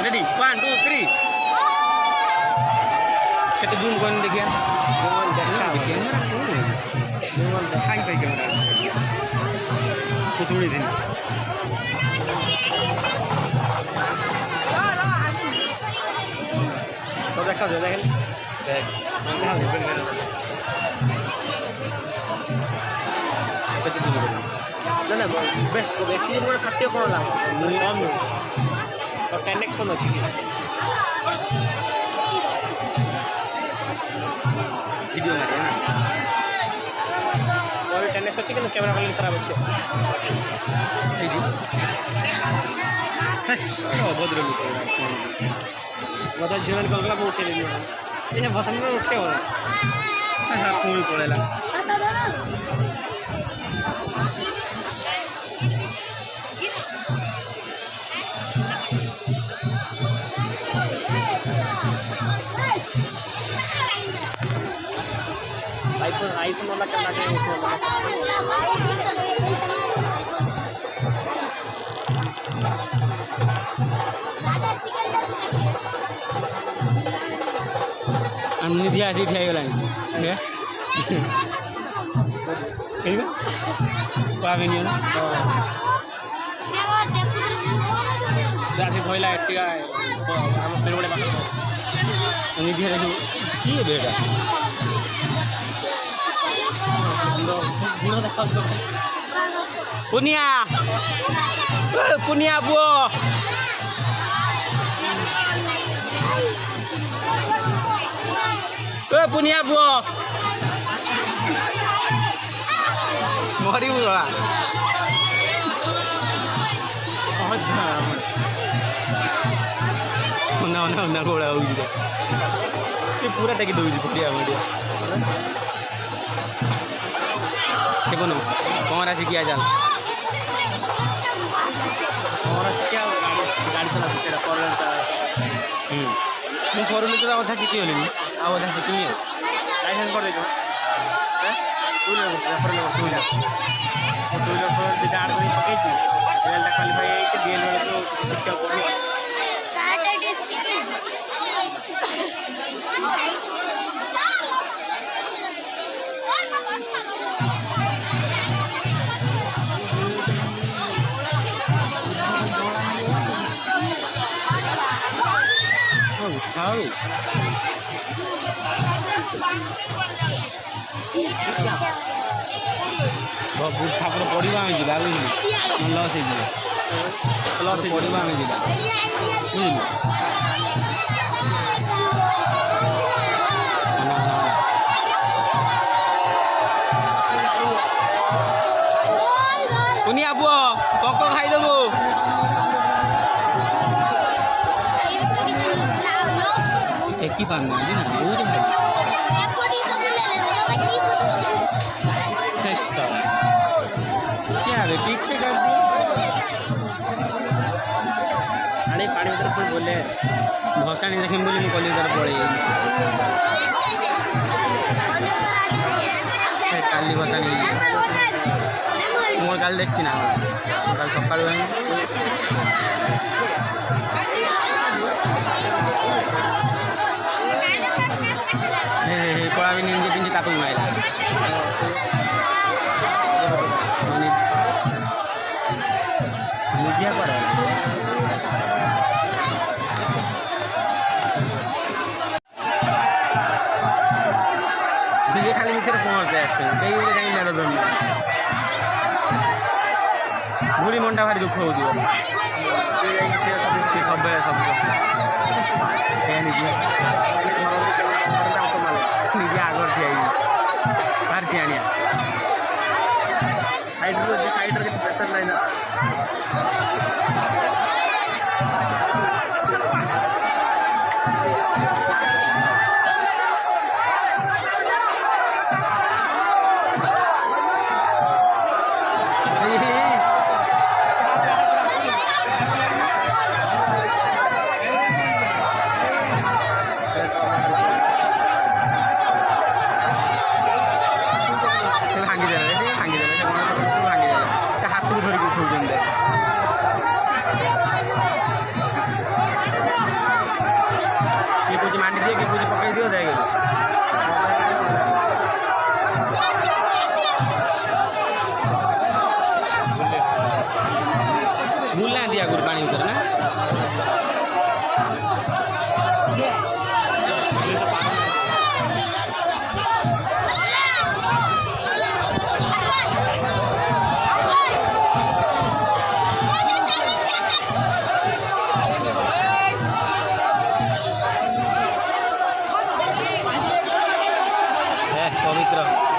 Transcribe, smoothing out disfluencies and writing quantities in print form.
Ready? 1, 2, 3. Kita zoom kan देखिए. Camera hi fi camera. कुछ नहीं दिन. तो देखा जो देखें. देख. mana habis kan. Kita zoom kan. ना बेसी मोर कटे कोन लाग कम तो 10x कोन अछि कि वीडियो मारे ना और 10x अछि कि कैमरा क्वालिटी खराब अछि वीडियो ओ भद्र लोक मत जीवन कोला को उठे ले ये भसन में उठे हो हां कोई पळेला आईफोन वाला करना चाहिए निधि आसी ठिया गलानी हे हेबे पावे नि ना जासी भइला एटिका हम फेर बडे बात निधि देखि की बेटा Punia, punia buah. Punia buah. Mari buah. Nah, kau dah uji deh. Ini pura tak kita uji punya dia. बोलो कौन सीखी आ जान कौन सीखिया गाड़ी चला सीखे फोर व्हीलर चला मुझे फोर व्हीलर चला अधा सीखी होली आ अधा सीखी लाइसेंस कर दे two wheeler four wheeler two wheeler ଶିଖିବାକୁ ପଡ଼ିବ। ଉଠାଉ ଠାକୁର ପଡ଼ିବା ଆମେ ଯିବା ବୁଝିଲୁ ଲସ୍ ହେଇଯିବ ଲସ୍ ପଡ଼ିବା ଆମେ ଯିବା ବୁଝିଲୁ କୁନିଆ ପୁଅ ପଙ୍କ ଖାଇଦେବୁ ଟେକି ପାରୁନାହାନ୍ତି ନା ବହୁତ क्या रे पीछे कर दिया पानी पानी भीतर पुणी बोले भसाणी देखें बोली मुझे कलिए पड़े काली भसाणी मोर काल देखी ना काल सका कड़ा भी निजे किंची ताकू मारा निजिया पड़े दिए खाली मिछे पहुँचते आसते कहीं कहीं मेड़ दौड़ बुढ़ी मनटा भारी दुख हो सब सब निजे आगर ठिया बाहर ठिया साइड किसी प्रेसर ना बुला दिया गुड़ पानी उधर ना पवित्र